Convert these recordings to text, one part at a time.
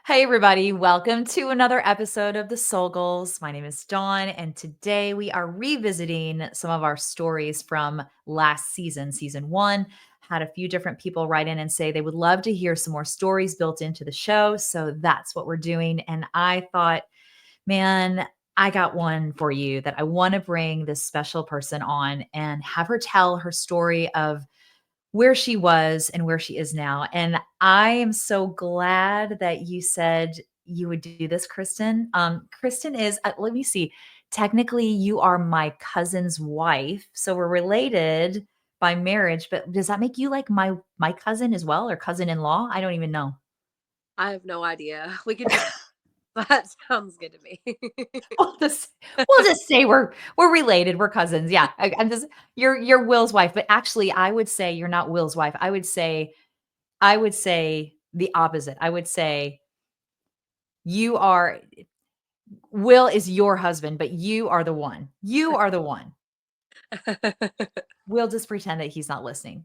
Hey, everybody. Welcome to another episode of the Soul Goals. My name is Dawn, and today we are revisiting some of our stories from last season, season one. Had a few different people write in and say they would love to hear some more stories built into the show. So that's what we're doing. And I thought, man, I got one for you that I want to bring this special person on and have her tell her story of where she was and where she is now. And I am so glad that you said you would do this, Kristen. Kristen is, let me see, technically, you are my cousin's wife. So we're related by marriage, but does that make you like my cousin as well or cousin in law? I don't even know. I have no idea. We could just that sounds good to me. We'll just we'll just say we're related. We're cousins. Yeah, I'm just you're Will's wife, but actually, I would say you're not Will's wife. I would say the opposite. I would say you are Will is your husband, but you are the one. You are the one. We'll just pretend that he's not listening.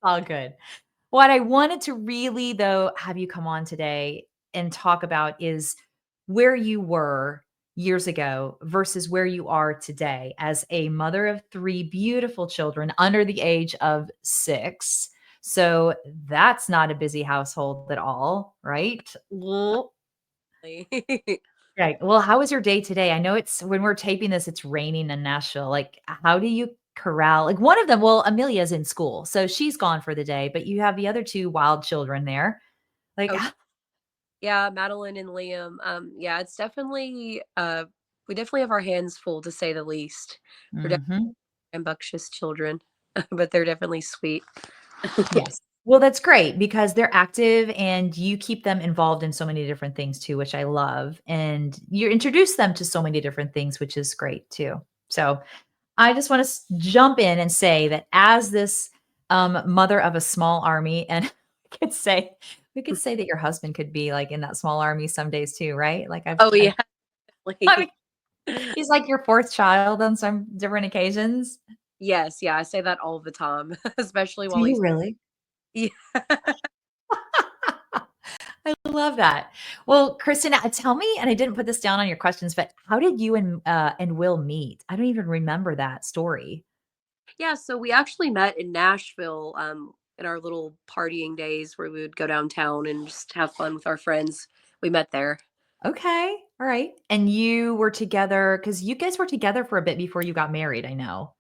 All good. What I wanted to really, though, have you come on today and talk about is where you were years ago versus where you are today as a mother of three beautiful children under the age of 6. So that's not a busy household at all, right? Well, right. Well, how was your day today? I know it's when we're taping this, it's raining in Nashville. Like, how do you corral like one of them? Well, Amelia's in school, so she's gone for the day, but you have the other two wild children there. Like, Oh, yeah, Madeline and Liam. Yeah, it's definitely we definitely have our hands full to say the least. They're definitely mhm. rambunctious children, but they're definitely sweet. Yes. Well, that's great because they're active and you keep them involved in so many different things too, which I love. And you introduce them to so many different things, which is great too. So I just want to jump in and say that as this mother of a small army, and we could say that your husband could be like in that small army some days too, right? Like Oh yeah. I mean, he's like your fourth child on some different occasions. Yes, yeah, I say that all the time, especially Do while you he's really? yeah. I love that. Well, Kristen, tell me, and I didn't put this down on your questions, but how did you and Will meet? I don't even remember that story. Yeah, so we actually met in Nashville in our little partying days where we would go downtown and just have fun with our friends. We met there. Okay, all right. And you were together because you guys were together for a bit before you got married. I know.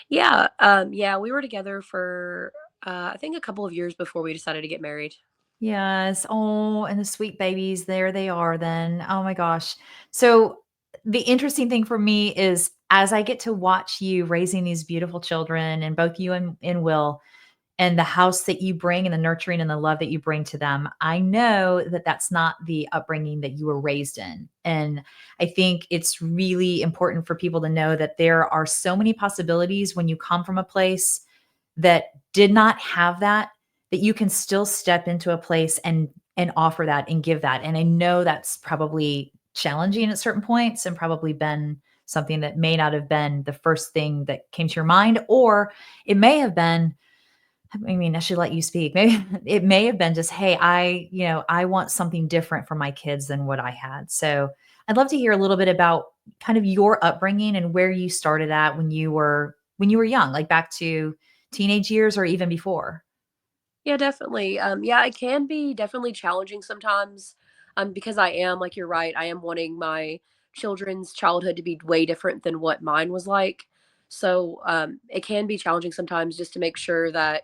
Yeah, yeah, we were together for I think a couple of years before we decided to get married. Yes. Oh, and the sweet babies, there they are. Then, oh my gosh. So the interesting thing for me is as I get to watch you raising these beautiful children, and both you and Will, and the house that you bring and the nurturing and the love that you bring to them. I know that that's not the upbringing that you were raised in. And I think it's really important for people to know that there are so many possibilities when you come from a place that did not have that, that you can still step into a place and offer that and give that. And I know that's probably challenging at certain points and probably been something that may not have been the first thing that came to your mind, or it may have been, I mean, I should let you speak. Maybe it may have been just, "Hey, I want something different for my kids than what I had." So, I'd love to hear a little bit about kind of your upbringing and where you started at when you were young, like back to teenage years or even before. Yeah, definitely. Yeah, it can be definitely challenging sometimes. Because I am, like you're right, I am wanting my children's childhood to be way different than what mine was like. So, it can be challenging sometimes just to make sure that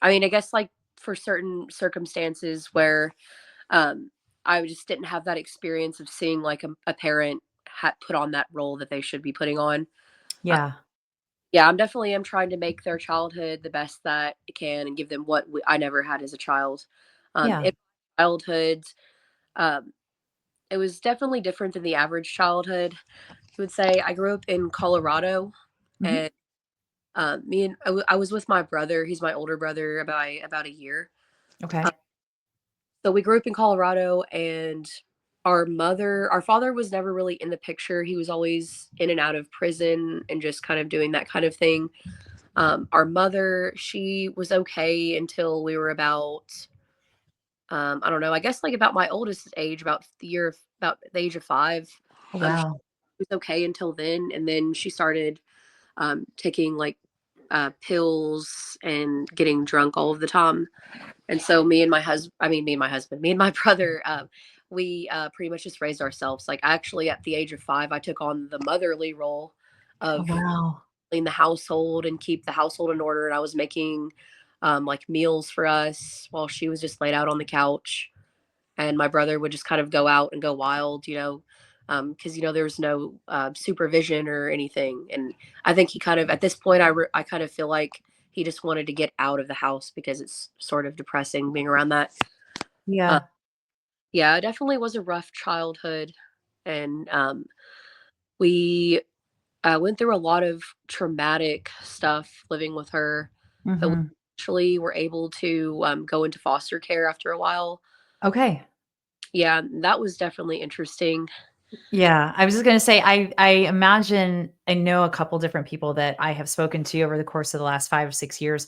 I mean, I guess like for certain circumstances where um I just didn't have that experience of seeing like a parent put on that role that they should be putting on. Uh, Yeah. yeah, I'm definitely am trying to make their childhood the best that it can and give them what I never had as a child. Yeah. In childhood, um, it was definitely different than the average childhood. I would say I grew up in Colorado, Mhm. and I was with my brother. He's my older brother about a year. Okay. So we grew up in Colorado, and our father was never really in the picture. He was always in and out of prison and just kind of doing that kind of thing. Our mother, she was okay until we were about I don't know, I guess, like, about my oldest age, about the age of 5, Oh, she wow. was okay until then, and then she started, taking, like, pills and getting drunk all of the time, and so me and my husband, me and my brother, we, pretty much just raised ourselves. Like, actually, at the age of 5, I took on the motherly role Oh, of wow. clean the household and keep the household in order, and I was making, like, meals for us while she was just laid out on the couch, and my brother would just kind of go out and go wild, because there was no, supervision or anything, and I think he kind of at this point, I kind of feel like he just wanted to get out of the house because it's sort of depressing being around that. Uh, Yeah. yeah, it definitely was a rough childhood, and, we, went through a lot of traumatic stuff living with her, but we Mhm. actually were able to, go into foster care after a while. Okay. Yeah, that was definitely interesting. Yeah, I was just gonna say, I imagine I know a couple different people that I have spoken to over the course of the last 5 or 6 years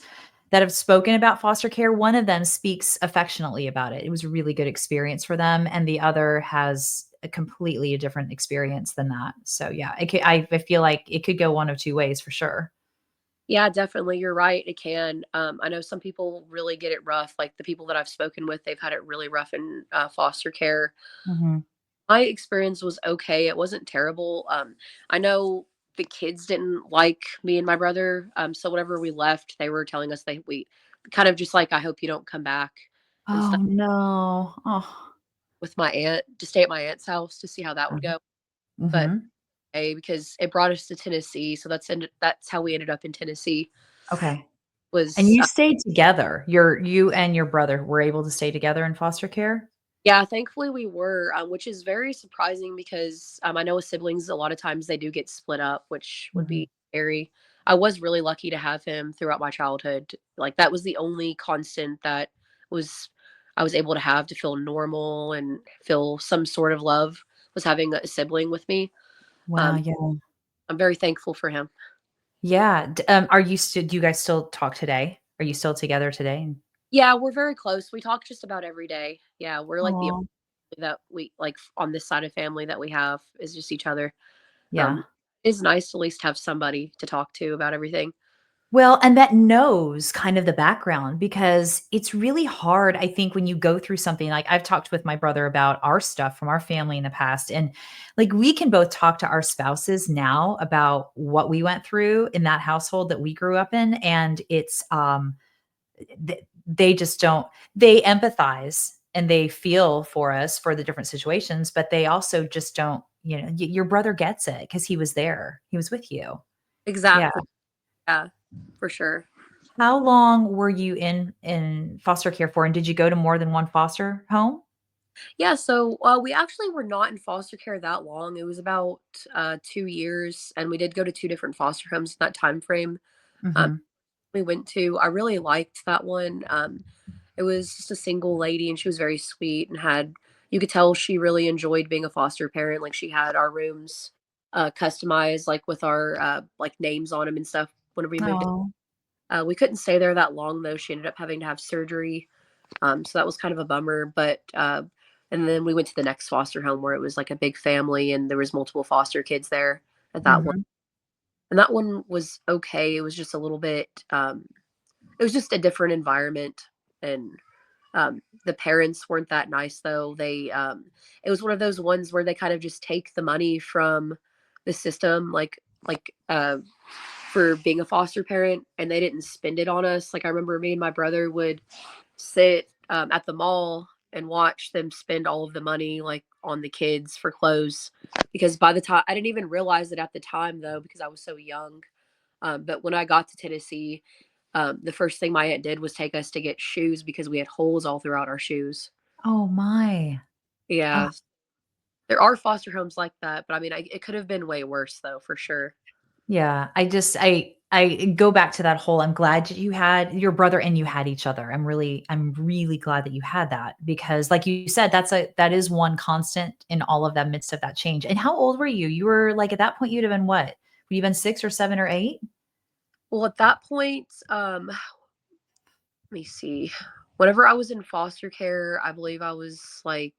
that have spoken about foster care. One of them speaks affectionately about it. It was a really good experience for them, and the other has a completely a different experience than that. So, yeah, I feel like it could go one of 2 ways for sure. Yeah, definitely, you're right, it can. I know some people really get it rough, like, the people that I've spoken with, they've had it really rough in, foster care. Mhm. My experience was okay, it wasn't terrible. I know the kids didn't like me and my brother, so whenever we left, they were telling us we kind of just like, "I hope you don't come back," and Oh, stuff, no. Oh. with my aunt to stay at my aunt's house to see how that would Mhm. go, but, Mhm. because it brought us to Tennessee, so that's how we ended up in Tennessee, Okay. And was, you stayed together. You and your brother were able to stay together in foster care? yeah, thankfully we were, which is very surprising because, I know with siblings, a lot of times they do get split up, which would Mhm. be scary. I was really lucky to have him throughout my childhood. Like, that was the only constant that was I was able to have to feel normal and feel some sort of love, was having a sibling with me. Wow, Um, yeah. I'm very thankful for him. Yeah, are you still do you guys still talk today? Are you still together today? Yeah, we're very close. We talk just about every day. Yeah, we're like the Aw. only that we like on this side of family that we have is just each other. Yeah. Um, it's nice to at least have somebody to talk to about everything. Well, and that knows kind of the background because it's really hard, I think, when you go through something like I've talked with my brother about our stuff from our family in the past. And like we can both talk to our spouses now about what we went through in that household that we grew up in. And it's they just don't they empathize and they feel for us for the different situations, but they also just don't, your brother gets it because he was there. He was with you. Yeah. Exactly. Yeah, for sure. How long were you in foster care for, and did you go to more than one foster home? Yeah, so we actually were not in foster care that long. It was about 2 years, and we did go to two different foster homes in that time frame. Um, Mhm. we went to. I really liked that one. It was just a single lady, and she was very sweet and had. You could tell she really enjoyed being a foster parent. Like, she had our rooms customized, like with our like names on them and stuff. Whenever we moved, Oh. we couldn't stay there that long though. She ended up having to have surgery, so that was kind of a bummer. But and then we went to the next foster home where it was like a big family, and there was multiple foster kids there at that one. Mhm. And that one was okay. It was just a little bit. It was just a different environment, and the parents weren't that nice though. It was one of those ones where they kind of just take the money from the system, like for being a foster parent, and they didn't spend it on us. Like, I remember me and my brother would sit at the mall and watch them spend all of the money like on the kids for clothes, because by the time I didn't even realize it at the time though because I was so young. But when I got to Tennessee, the first thing my aunt did was take us to get shoes because we had holes all throughout our shoes. Oh my. Oh, Yeah, there are foster homes like that, but I mean, it could have been way worse though, for sure. yeah. I go back to that whole I'm glad that you had your brother and you had each other. I'm really glad that you had that because like you said, that is one constant in all of that midst of that change. And how old were you? You were like at that point you'd have been what? Would you been 6 or 7 or 8? Well, at that point, let me see. Whenever I was in foster care, I believe I was like,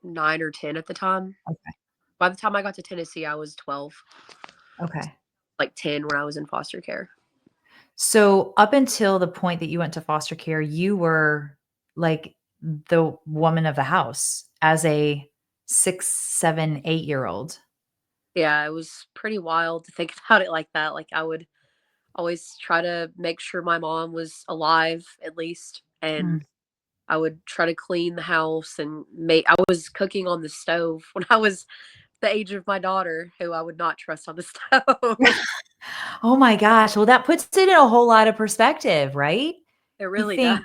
9 or 10 at the time. Okay. By the time I got to Tennessee, I was 12, Okay. like 10 when I was in foster care. So up until the point that you went to foster care, you were like the woman of the house as a 6, 7, 8-year-old. Yeah, it was pretty wild to think about it like that. Like, I would always try to make sure my mom was alive at least, Mm. and I would try to clean the house and make I was cooking on the stove when I was the age of my daughter, who I would not trust on the stove. Oh my gosh. Well, that puts it in a whole lot of perspective, right? It You really does.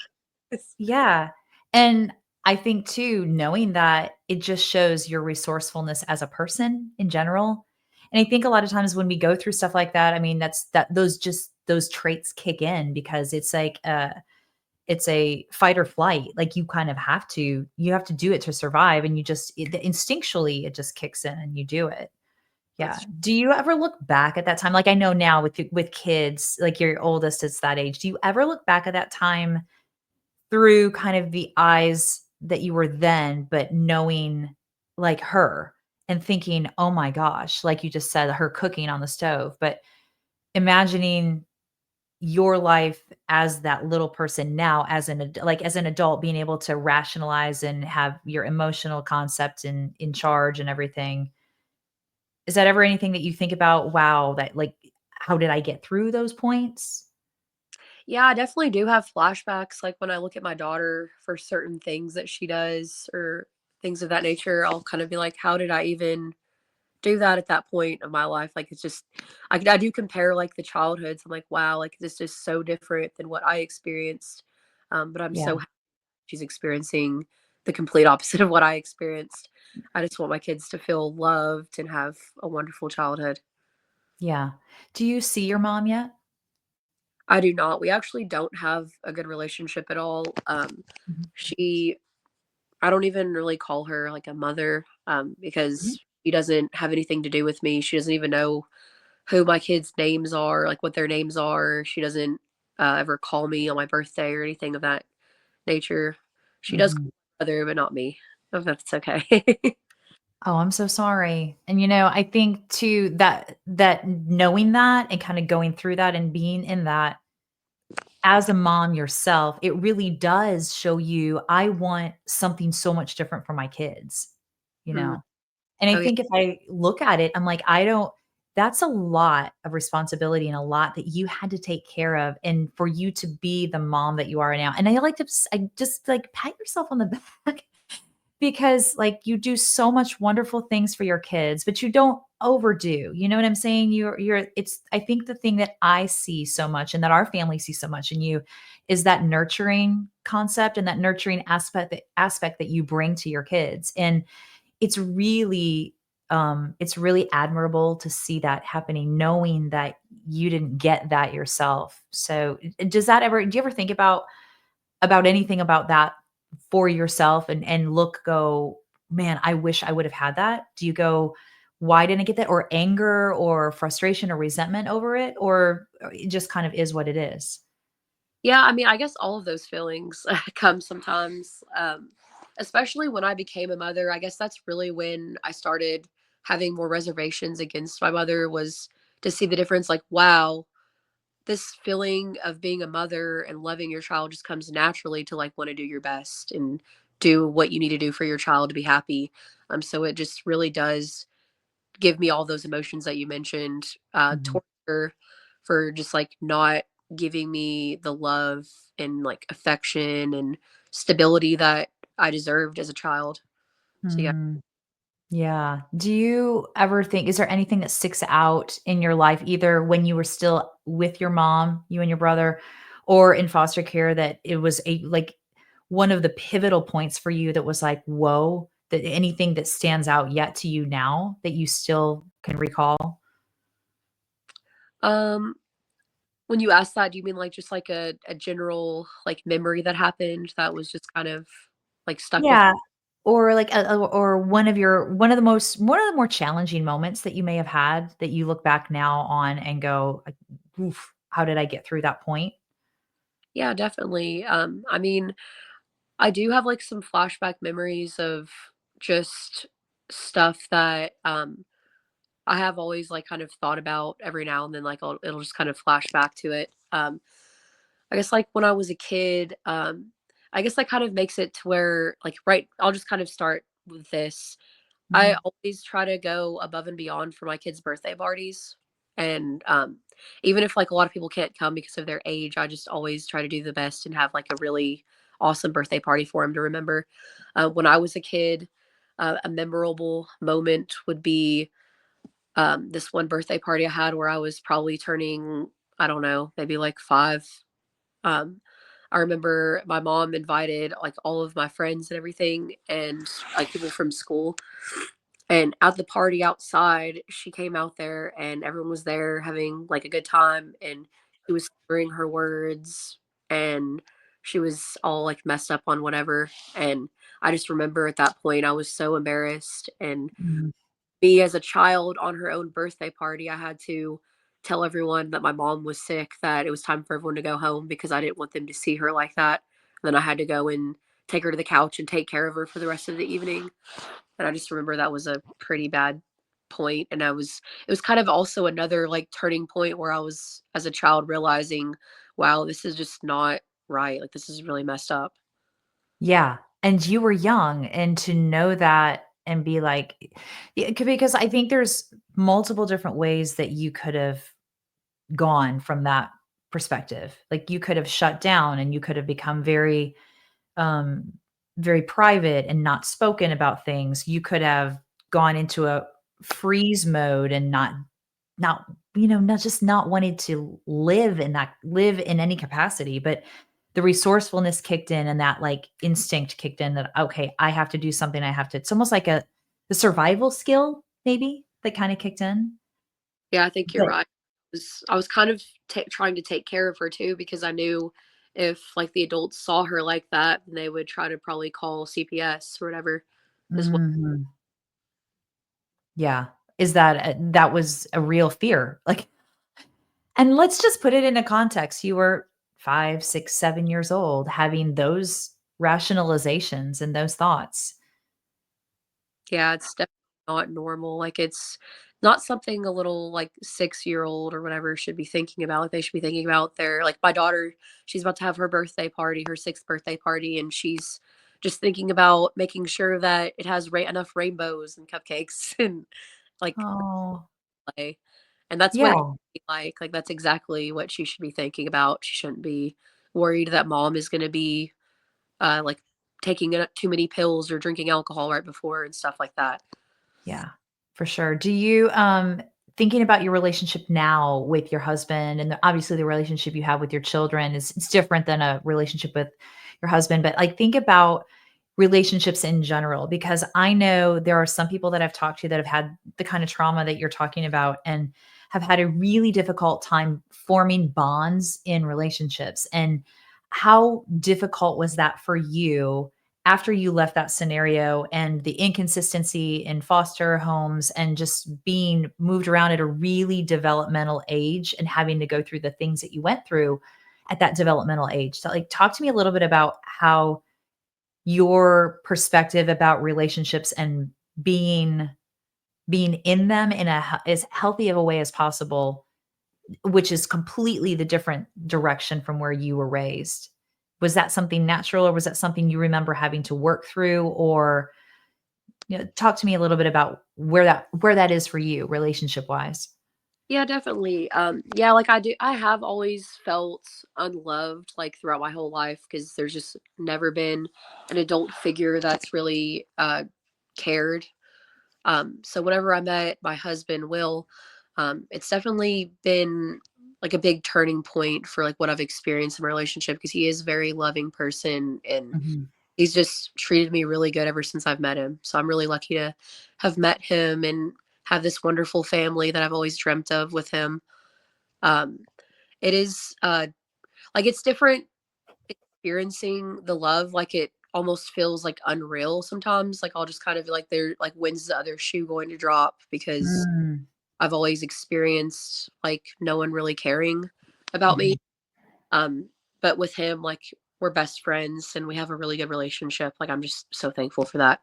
think yeah. And I think too, knowing that it just shows your resourcefulness as a person in general. And I think a lot of times when we go through stuff like that, I mean, those traits kick in because it's a fight or flight. Like you have to do it to survive. And instinctually it just kicks in and you do it. Yeah. That's Do you ever look back at that time? Like I know now with kids, like your oldest is that age. Do you ever look back at that time through kind of the eyes that you were then, but knowing like her and thinking, "Oh my gosh," like you just said, her cooking on the stove, but imagining your life as that little person now as an adult being able to rationalize and have your emotional concept in charge and everything. Is that ever anything that you think about, "Wow, that like how did I get through those points?" Yeah, I definitely do have flashbacks, like, when I look at my daughter for certain things that she does or things of that nature, I'll kind of be like, "How did I even do that at that point of my life?" Like, it's just I do compare, like, the childhoods. I'm like, "Wow, like, this is so different than what I experienced." But I'm Yeah. so happy she's experiencing the complete opposite of what I experienced. I just want my kids to feel loved and have a wonderful childhood. Yeah. Do you see your mom yet? I do not. We actually don't have a good relationship at all. Mhm. She I don't even really call her like a mother, Mhm. because she doesn't have anything to do with me. She doesn't even know who my kids' names are, like what their names are. She doesn't ever call me on my birthday or anything of that nature. She does call Mhm. my mother, but not me. If that's okay. Oh, I'm so sorry. And, I think too that knowing that and kinda going through that and being in that as a mom yourself, it really does show you, I want something so much different for my kids, you Mm. know? And I Oh yeah, think if I look at it, I'm like, I don't that's a lot of responsibility and a lot that you had to take care of and for you to be the mom that you are now. And I just like pat yourself on the back because, like, you do so much wonderful things for your kids, but you don't overdo, you know what I'm saying? You're it's I think the thing that I see so much and that our family sees so much in you is that nurturing concept and that nurturing aspect that you bring to your kids, and it's really admirable to see that happening, knowing that you didn't get that yourself. So, do you ever think about anything about that for yourself and go, "Man, I wish I would have had that." Do you go, "Why didn't I get that?" Or anger or frustration or resentment over it? Or it just kind of is what it is? yeah. I mean, I guess all of those feelings come sometimes, especially when I became a mother. I guess that's really when I started having more reservations against my mother, was to see the difference. Like, wow, this feeling of being a mother and loving your child just comes naturally to like want to do your best and do what you need to do for your child to be happy. So it just really does give me all those emotions that you mentioned. Mhm. Torture for just like not giving me the love and like affection and stability that I deserved as a child. So yeah. Mm. Yeah. Do you ever think is there anything that sticks out in your life, either when you were still with your mom, you and your brother, or in foster care that it was one of the pivotal points for you that was like, "Whoa," that anything that stands out yet to you now that you still can recall? Um, when you ask that, do you mean like just like a general like memory that happened that was just kind of like stuck with? Yeah. Or like or one of the more challenging moments that you may have had that you look back now on and go, like, "Oof, how did I get through that point?" Yeah, definitely. I mean, I do have, like, some flashback memories of just stuff that, I have always, like, kind of thought about every now and then, like, it'll just kind of flash back to it. I guess, like, when I was a kid, I guess that kind of makes it to where, like, right I'll just kind of start with this. I Mhm. always try to go above and beyond for my kids' birthday parties, and, even if, like, a lot of people can't come because of their age, I just always try to do the best and have, like, a really awesome birthday party for them to remember. When I was a kid, a memorable moment would be, this one birthday party I had where I was probably turning, I don't know, maybe, like, 5. um, I remember my mom invited, like, all of my friends and everything and, like, people from school, and at the party outside, she came out there and everyone was there having, like, a good time, and she was slurring her words, and she was all, like, messed up on whatever, and I just remember at that point, I was so embarrassed, and Mhm. me as a child on her own birthday party, I had to tell everyone that my mom was sick, that it was time for everyone to go home because I didn't want them to see her like that. Then I had to go and take her to the couch and take care of her for the rest of the evening. And I just remember that was a pretty bad point, and it was kind of also another, like, turning point where I was, as a child, realizing, "Wow, this is just not right, like, this is really messed up." Yeah, and you were young, and to know that and be like because I think there's multiple different ways that you could have gone from that perspective. Like, you could have shut down and you could have become um, very private and not spoken about things. You could have gone into a freeze mode and not, not just not wanted to live in any capacity, but the resourcefulness kicked in and that, like, instinct kicked in that, "Okay, I have to do something, I have to." It's almost like the survival skill maybe that kinda kicked in? Yeah, I think you're But right. I was kind of trying to take care of her too because I knew if, like, the adults saw her like that, then they would try to probably call CPS or whatever as well. Mhm. Yeah. That was a real fear, like, and let's just put it into context. You were 5, 6, 7 years old having those rationalizations and those thoughts. Yeah, it's definitely not normal. Like, it's not something a little, like, 6-year-old or whatever should be thinking about. Like, they should be thinking about their, like, my daughter, she's about to have her birthday party, her 6th birthday party, and she's just thinking about making sure that it has enough rainbows and cupcakes and, like, Oh, play. And that's what it yeah, should be like. Like, that's exactly what she should be thinking about. She shouldn't be worried that mom is gonna be, like, taking, too many pills or drinking alcohol right before and stuff like that. yeah, for sure. Do you, thinking about your relationship now with your husband and obviously the relationship you have with your children is it's different than a relationship with your husband, but, like, think about relationships in general, because I know there are some people that I've talked to that have had the kind of trauma that you're talking about and have had a really difficult time forming bonds in relationships. And how difficult was that for you after you left that scenario and the inconsistency in foster homes and just being moved around at a really developmental age and having to go through the things that you went through at that developmental age? So, like, talk to me a little bit about how your perspective about relationships and being being in them in as healthy of a way as possible, which is completely the different direction from where you were raised. Was that something natural, or was that something you remember having to work through? Or, talk to me a little bit about where that is for you relationship wise. Yeah, definitely. Yeah, like, I have always felt unloved, like, throughout my whole life because there's just never been an adult figure that's really cared. So whenever I met my husband, Will, it's definitely been, like, a big turning point for, like, what I've experienced in my relationship because he is a very loving person and Mhm. he's just treated me really good ever since I've met him. So I'm really lucky to have met him and have this wonderful family that I've always dreamt of with him. Um, it is, like, it's different experiencing the love, like, it almost feels, like, unreal sometimes, like, I'll just kind of be like, there like, when's the other shoe going to drop? Because Mm. I've always experienced, like, no one really caring about me. Mhm. Um, but with him, like, we're best friends and we have a really good relationship. Like, I'm just so thankful for that.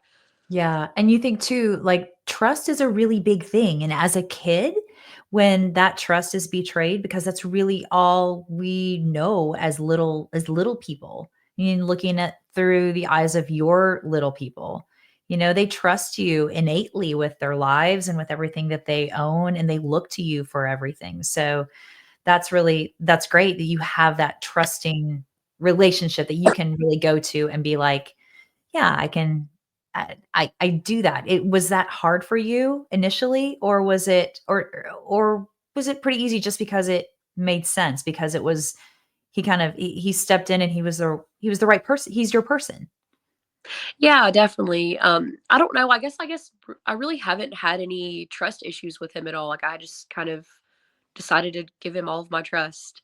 Yeah, and you think too, like, trust is a really big thing, and as a kid, when that trust is betrayed because that's really all we know as little people, and looking at through the eyes of your little people, they trust you innately with their lives and with everything that they own, and they look to you for everything, so that's great that you have that trusting relationship that you can really go to and be like, yeah, I can I do that. It was that hard for you initially, or was it pretty easy just because it made sense because it was he stepped in and he was the right person. He's your person. Yeah, definitely. I don't know. I really haven't had any trust issues with him at all. Like, I just kind of decided to give him all of my trust.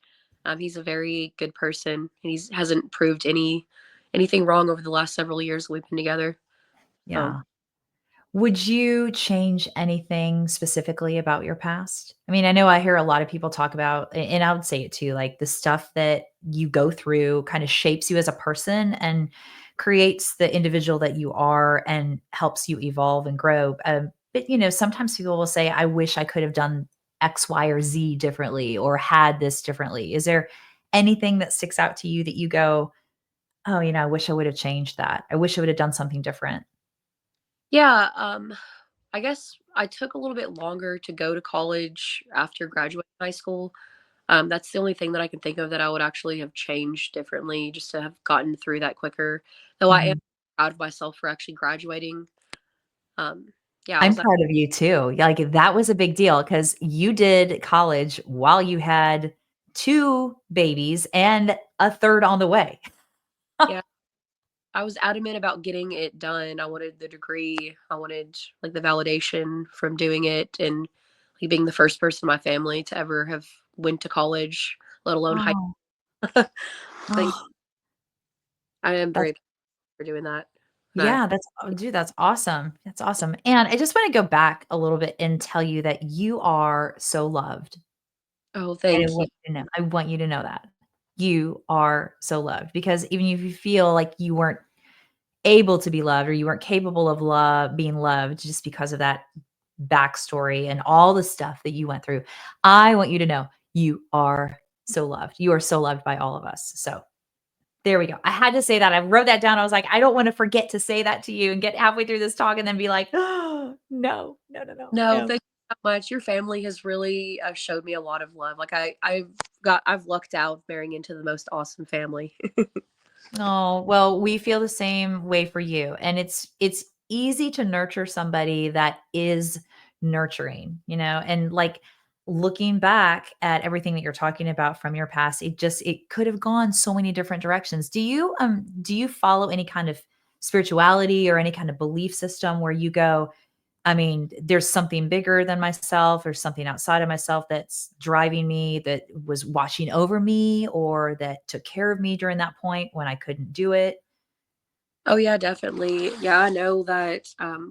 He's a very good person, and he's hasn't proved anything wrong over the last several years we've been together. Um, Yeah. Would you change anything specifically about your past? I mean, I know I hear a lot of people talk about, and I would say it too, like the stuff that you go through kind of shapes you as a person and creates the individual that you are and helps you evolve and grow. But, sometimes people will say, I wish I could have done X, Y, or Z differently or had this differently. Is there anything that sticks out to you that you go, oh, I wish I would have changed that? I wish I would have done something different. yeah, I guess I took a little bit longer to go to college after graduating high school. That's the only thing that I can think of that I would actually have changed differently just to have gotten through that quicker. Though I am Mhm. proud of myself for actually graduating. Um, yeah, I I'm was like, proud of you too. Yeah, like, that was a big deal because you did college while you had 2 babies and a 3rd on the way. yeah, I was adamant about getting it done. I wanted the degree. I wanted like the validation from doing it and like being the first person in my family to ever have went to college, let alone high. Oh, But oh, I am that's very proud for doing that. And yeah, dude, that's awesome. That's awesome, and I just wanna go back a little bit and tell you that you are so loved, oh, and thank you. I want you to know that. You are so loved because even if you feel like you weren't able to be loved or you weren't capable of being loved just because of that backstory and all the stuff that you went through. I want you to know you are so loved. You are so loved by all of us. So there we go. I had to say that. I wrote that down. I was like, I don't want to forget to say that to you and get halfway through this talk and then be like, oh, no, no, no, no, No, no. thank you so much. Your family has really showed me a lot of love. Like I've lucked out marrying into the most awesome family. Oh, well, we feel the same way for you. And it's easy to nurture somebody that is nurturing, and like looking back at everything that you're talking about from your past, it could have gone so many different directions. Do you follow any kind of spirituality or any kind of belief system where you go, I mean, there's something bigger than myself or something outside of myself that's driving me, that was watching over me, or that took care of me during that point when I couldn't do it. Oh yeah, definitely. Yeah, I know that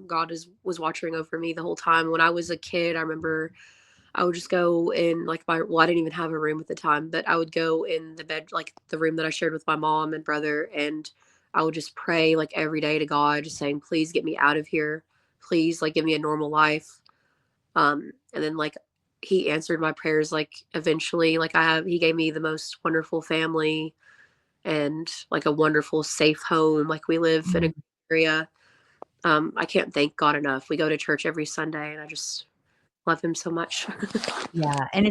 God is was watching over me the whole time. When I was a kid, I remember I would just go in like my well, I didn't even have a room at the time, but I would go in the bed like the room that I shared with my mom and brother, and I would just pray like every day to God, just saying, please get me out of here. Please like give me a normal life. And then like he answered my prayers like eventually. He gave me the most wonderful family and like a wonderful safe home. Like we live in a Mhm. area. I can't thank God enough. We go to church every Sunday and I just love him so much. Yeah, and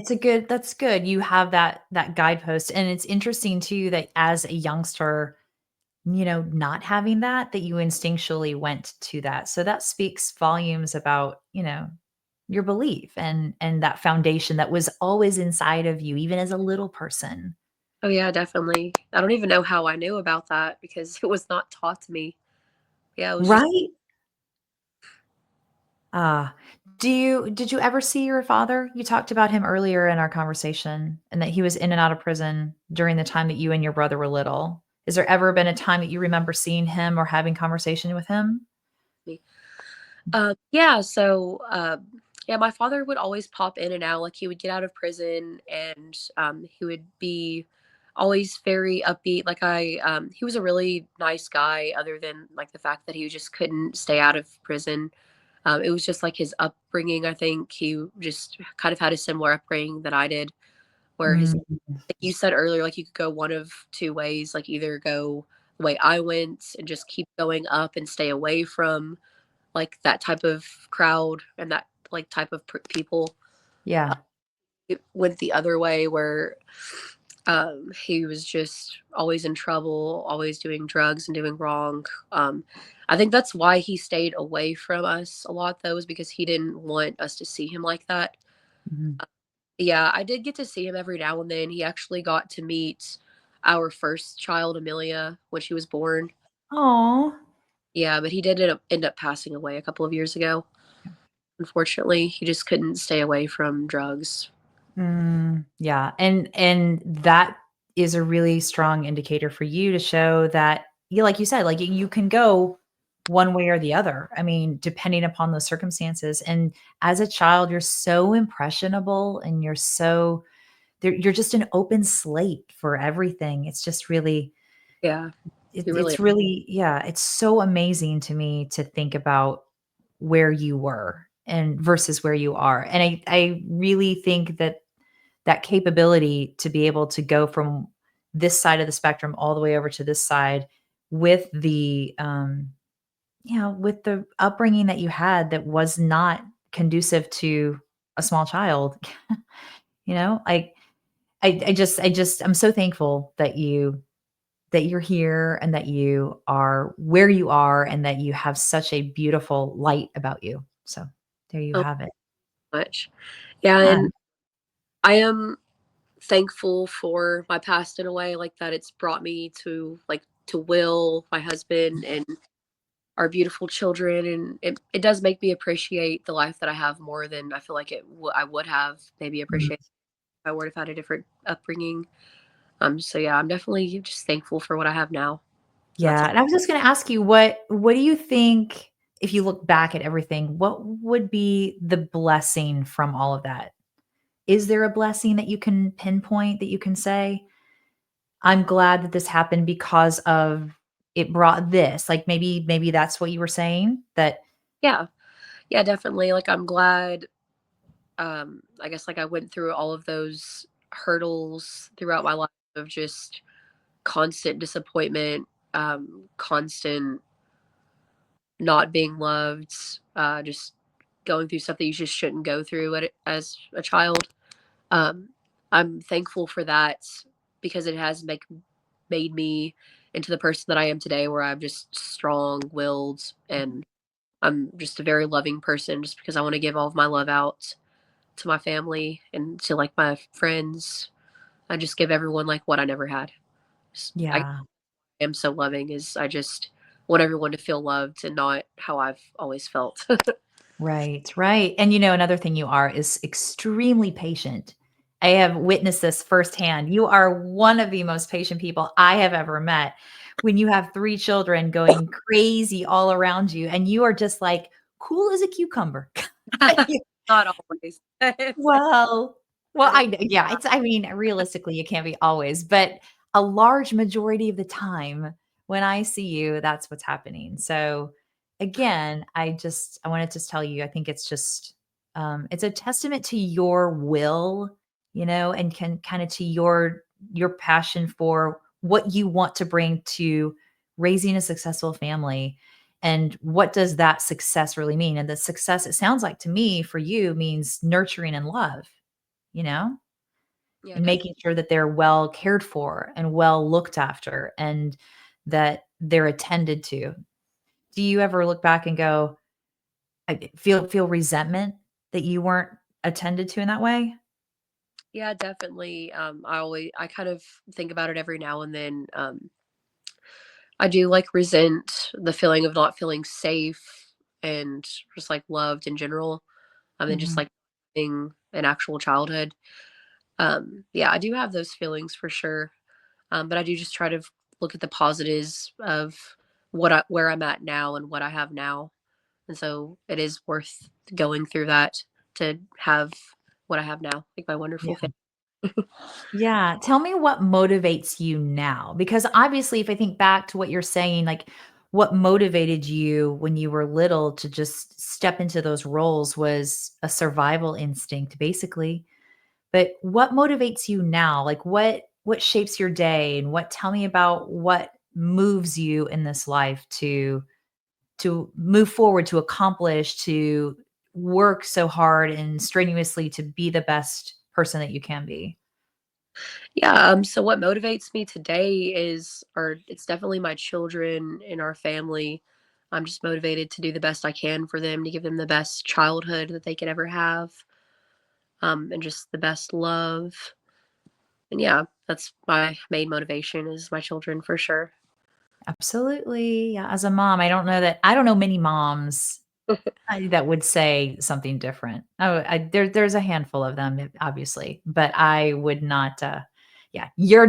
that's good. You have that guidepost, and it's interesting too that as a youngster, not having that you instinctually went to that. So that speaks volumes about, your belief and that foundation that was always inside of you, even as a little person. Oh yeah, definitely. I don't even know how I knew about that because it was not taught to me. Yeah, it was just Right? Ah, did you ever see your father? You talked about him earlier in our conversation and that he was in and out of prison during the time that you and your brother were little. Has there ever been a time that you remember seeing him or having conversation with him? me. Yeah, so yeah, my father would always pop in and out. Like he would get out of prison and he would be always very upbeat. Like he was a really nice guy, other than like the fact that he just couldn't stay out of prison. It was just like his upbringing. I think he just kind of had a similar upbringing that I did, where his, Mm, like you said earlier, like you could go one of two ways, like either go the way I went and just keep going up and stay away from like that type of crowd and that like type of people. yeah. It went the other way where he was just always in trouble, always doing drugs and doing wrong. I think that's why he stayed away from us a lot, though, is because he didn't want us to see him like that. Mhm. Yeah, I did get to see him every now and then. He actually got to meet our first child, Amelia, when she was born. Aw. Yeah, but he did end up passing away a couple of years ago. Unfortunately, he just couldn't stay away from drugs. Yeah, and that is a really strong indicator for you to show that you like you said, like, you can go one way or the other. I mean, depending upon the circumstances, and as a child, you're so impressionable and you're just an open slate for everything. It's just really Yeah, he really. it's really yeah, it's so amazing to me to think about where you were and versus where you are, and I really think that that capability to be able to go from this side of the spectrum all the way over to this side with with the upbringing that you had that was not conducive to a small child. Like I'm so thankful that you're here and that you are where you are and that you have such a beautiful light about you. So there you So have it. much. Yeah, Yeah. and I am thankful for my past in a way, like that it's brought me to to Will, my husband, and our beautiful children, and it does make me appreciate the life that I have more than I feel like I would have maybe appreciated if I would have had a different upbringing. So yeah, I'm definitely just thankful for what I have now. And that's Yeah, all. and I was just gonna ask you, what do you think if you look back at everything, what would be the blessing from all of that? Is there a blessing that you can pinpoint that you can say, "I'm glad that this happened because of it brought this." Like, maybe that's what you were saying? That Yeah. Yeah, definitely. Like I'm glad I guess like I went through all of those hurdles throughout my life of just constant disappointment, constant not being loved, just going through stuff that you just shouldn't go through as a child. Um, I'm thankful for that because it has made me into the person that I am today, where I'm just strong willed and I'm just a very loving person, just because I want to give all of my love out to my family and to like my friends. I just give everyone like what I never had. I yeah. am so loving, is I just want everyone to feel loved and not how I've always felt. Right, right. And another thing you are is extremely patient. I have witnessed this firsthand. You are one of the most patient people I have ever met. When you have 3 children going crazy all around you, and you are just like cool as a cucumber. Not always. It's like, Well but I kn yeah, I mean, realistically, it can't be always, but a large majority of the time when I see you, that's what's happening. So, again, I wanna just tell you, I think it's just, it's a testament to your will, and can kinda to your passion for what you want to bring to raising a successful family, and what does that success really mean? And the success, it sounds like to me, for you means nurturing and love, you know, yeah, and definitely. making sure that they're well cared for and well looked after and that they're attended to. Do you ever look back and go, I feel resentment that you weren't attended to in that way? Yeah, definitely. I kind of think about it every now and then. I do like resent the feeling of not feeling safe and just like loved in general. And just Mhm. like having an actual childhood. Yeah, I do have those feelings for sure. But I do just try to look at the positives of where I'm at now and what I have now. And so it is worth going through that to have what I have now, like my Yeah. wonderful family. Yeah. Tell me what motivates you now, because obviously, if I think back to what you're saying, like what motivated you when you were little to just step into those roles was a survival instinct, basically. But what motivates you now? Like what shapes your day and what tell me about what moves you in this life to move forward, to accomplish, to work so hard and strenuously to be the best person that you can be. Yeah, so what motivates me today is or it's definitely my children and our family. I'm just motivated to do the best I can for them, to give them the best childhood that they could ever have, and just the best love. And yeah, that's my main motivation is my children for sure. Absolutely. Yeah, as a mom, I don't know many moms that would say something different. Oh, there's a handful of them, obviously, but I would not, yeah, you're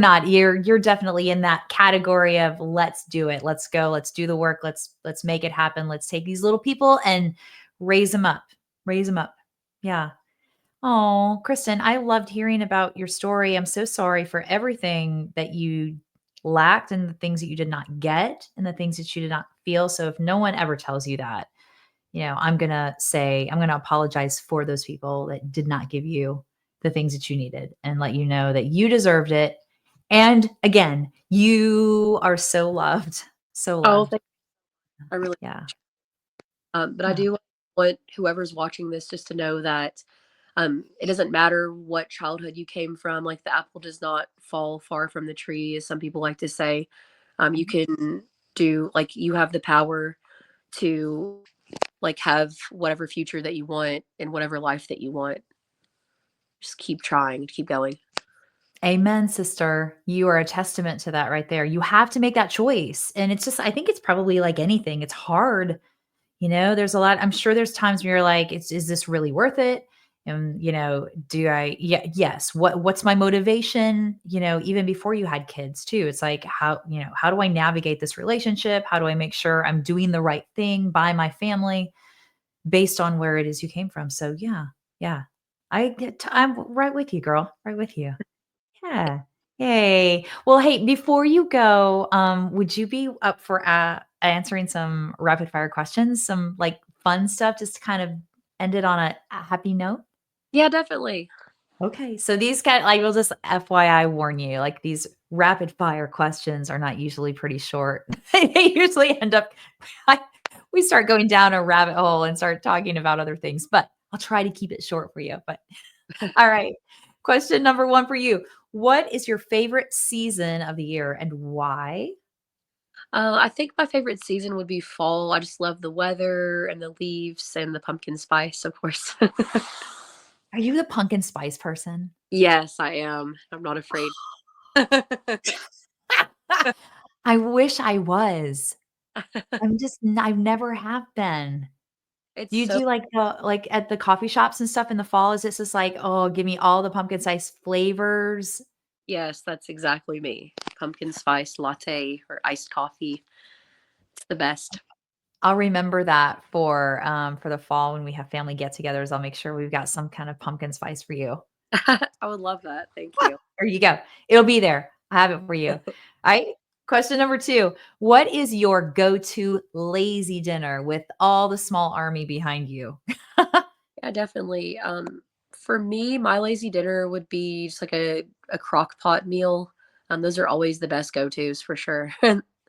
definitely in that category of let's do it. Let's go. Let's do the work. Let's make it happen. Let's take these little people and raise them up. Raise them up. Yeah. Oh, Kristen, I loved hearing about your story. I'm so sorry for everything that you lacked and the things that you did not get and the things that you did not feel. So if no one ever tells you that, I'm going to apologize for those people that did not give you the things that you needed and let you know that you deserved it. And again, you are so loved. So Oh, loved. I really Yeah. but I Oh, do want whoever's watching this just to know that it doesn't matter what childhood you came from. Like the apple does not fall far from the tree, as some people like to say. You can do like you have the power to like have whatever future that you want and whatever life that you want. Just keep trying, keep going. amen, sister. You are a testament to that right there. You have to make that choice. And it's just, I think it's probably like anything. It's hard. There's a lot. I'm sure there's times where you're like, is this really worth it? And, do I, yeah, yes. What's my motivation? Even before you had kids too, it's like, how do I navigate this relationship? How do I make sure I'm doing the right thing by my family based on where it is you came from? So yeah, yeah. I'm right with you, girl. Right with you. Yeah. Yay. Well, hey, before you go, would you be up for answering some rapid fire questions, some like fun stuff, just to kind of end it on a happy note? Yeah, definitely. Okay. So these kind like, we'll just FYI warn you, like these rapid fire questions are not usually pretty short. They usually end up, we start going down a rabbit hole and start talking about other things, but I'll try to keep it short for you. But all right. Question number 1 for you. What is your favorite season of the year and why? I think my favorite season would be fall. I just love the weather and the leaves and the pumpkin spice, of course. Are you the pumpkin spice person? Yes, I am. I'm not afraid. I wish I was. I've never have been. It's Do you so do like at the coffee shops and stuff in the fall? Is it just like, "Oh, give me all the pumpkin spice flavors?" yes, that's exactly me. Pumpkin spice latte or iced coffee. It's the best. I'll remember that for the fall when we have family get-togethers. I'll make sure we've got some kind of pumpkin spice for you. I would love that. Thank you. There you go. It'll be there. I have it for you. All right. Question number 2. What is your go-to lazy dinner with all the small army behind you? Yeah, definitely. For me, my lazy dinner would be just like a crock pot meal. Those are always the best go-tos for sure.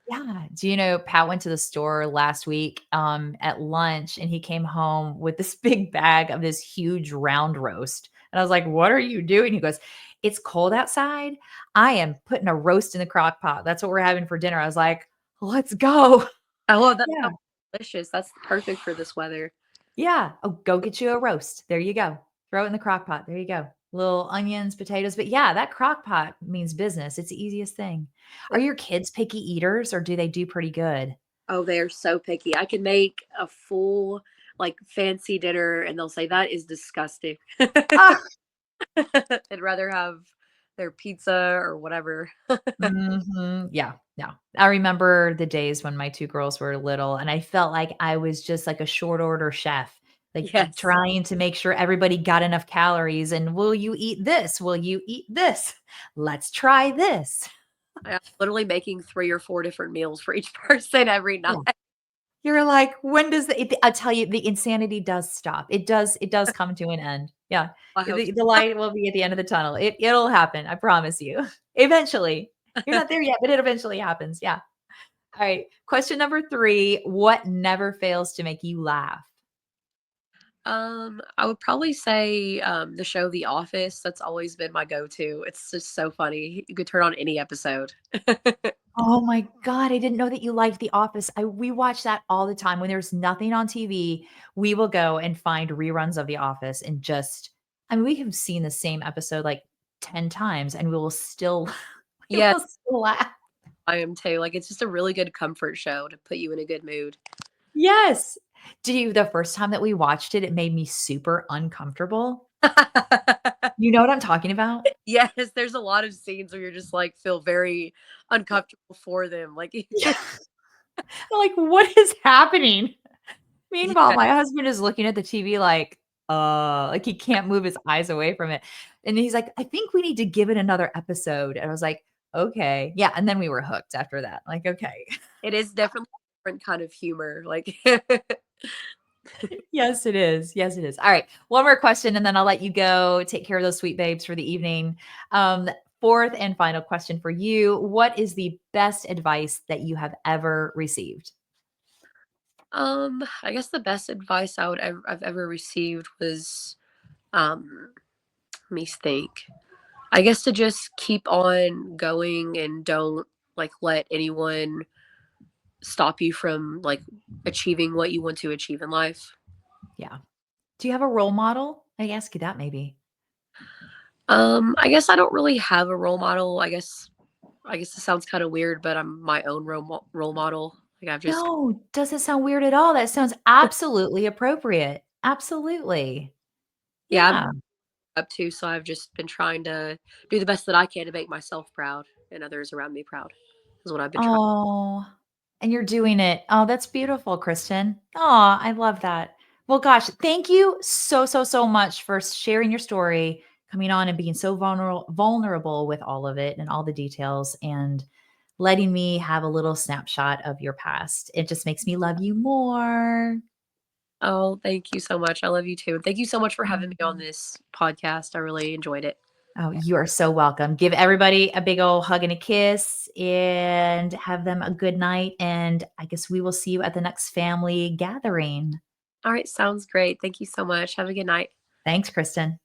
Yeah. Do you know Pat went to the store last week, at lunch, and he came home with this big bag of this huge round roast. And I was like, "What are you doing?" He goes, "It's cold outside. I am putting a roast in the crock pot. That's what we're having for dinner." I was like, "Let's go." Oh, that Yeah. sounds delicious. That's perfect for this weather. Yeah. Oh, go get you a roast. There you go. Throw it in the crock pot. There you go. Little onions, potatoes. But yeah, that crock pot means business. It's the easiest thing. Are your kids picky eaters or do they do pretty good? Oh, they are so picky. I can make a full, like, fancy dinner, and they'll say, "That is disgusting." Ah, I'd rather have their pizza or whatever. mhm. Yeah. Yeah. I remember the days when my 2 girls were little and I felt like I was just like a short order chef. like Yes. trying to make sure everybody got enough calories and will you eat this? Will you eat this? Let's try this. I'm literally making 3 or 4 different meals for each person every night. Yeah. You're like, when does I'll tell you, the insanity does stop. It does come to an end. Yeah. I hope The light will be at the end of the tunnel. It'll happen, I promise you. Eventually. You're so. not there yet, but it eventually happens. Yeah. All right. Question number 3, what never fails to make you laugh? I would probably say, the show The Office. That's always been my go-to. It's just so funny. You could turn on any episode. Oh my god, I didn't know that you liked The Office. We watch that all the time. When there's nothing on TV, we will go and find reruns of The Office and just I mean, we have seen the same episode like 10 times and we will still we Yeah, will still laugh. I am too. Like, it's just a really good comfort show to put you in a good mood. Yes. Did you the first time that we watched it, it made me super uncomfortable. You know what I'm talking about? Yes, there's a lot of scenes where you're just, like, feel very uncomfortable for them, like Yeah. I'm like, "What is happening?" Meanwhile, yeah, my husband is looking at the TV like he can't move his eyes away from it. And he's like, "I think we need to give it another episode." And I was like, "Okay." Yeah, and then we were hooked after that. Like, "Okay." it is definitely a different kind of humor, like Yes, it is. Yes, it is. All right. One more question, and then I'll let you go take care of those sweet babes for the evening. 4th and final question for you. What is the best advice that you have ever received? I guess the best advice I've ever received was, um, let me think. I guess to just keep on going and don't, like, let anyone stop you from, like, achieving what you want to achieve in life. Yeah. Do you have a role model? I ask you that maybe. I guess I don't really have a role model. I guess it sounds kinda weird, but I'm my own role model. Like, I've just No, doesn't sound weird at all. That sounds absolutely appropriate. Absolutely. yeah, I've Yeah. up to, so I've just been trying to do the best that I can to make myself proud and others around me proud, is what I've been trying. Oh, and you're doing it. Oh, that's beautiful, Kristen. Oh, I love that. Well, gosh, thank you so, so, so much for sharing your story, coming on and being so vulnerable with all of it and all the details and letting me have a little snapshot of your past. It just makes me love you more. Oh, thank you so much. I love you too, and thank you so much for having me on Mhm. this podcast. I really enjoyed it. Oh, you are so welcome. Give everybody a big old hug and a kiss and have them a good night. And I guess we will see you at the next family gathering. Alright, sounds great. Thank you so much. Have a good night. Thanks, Kristen.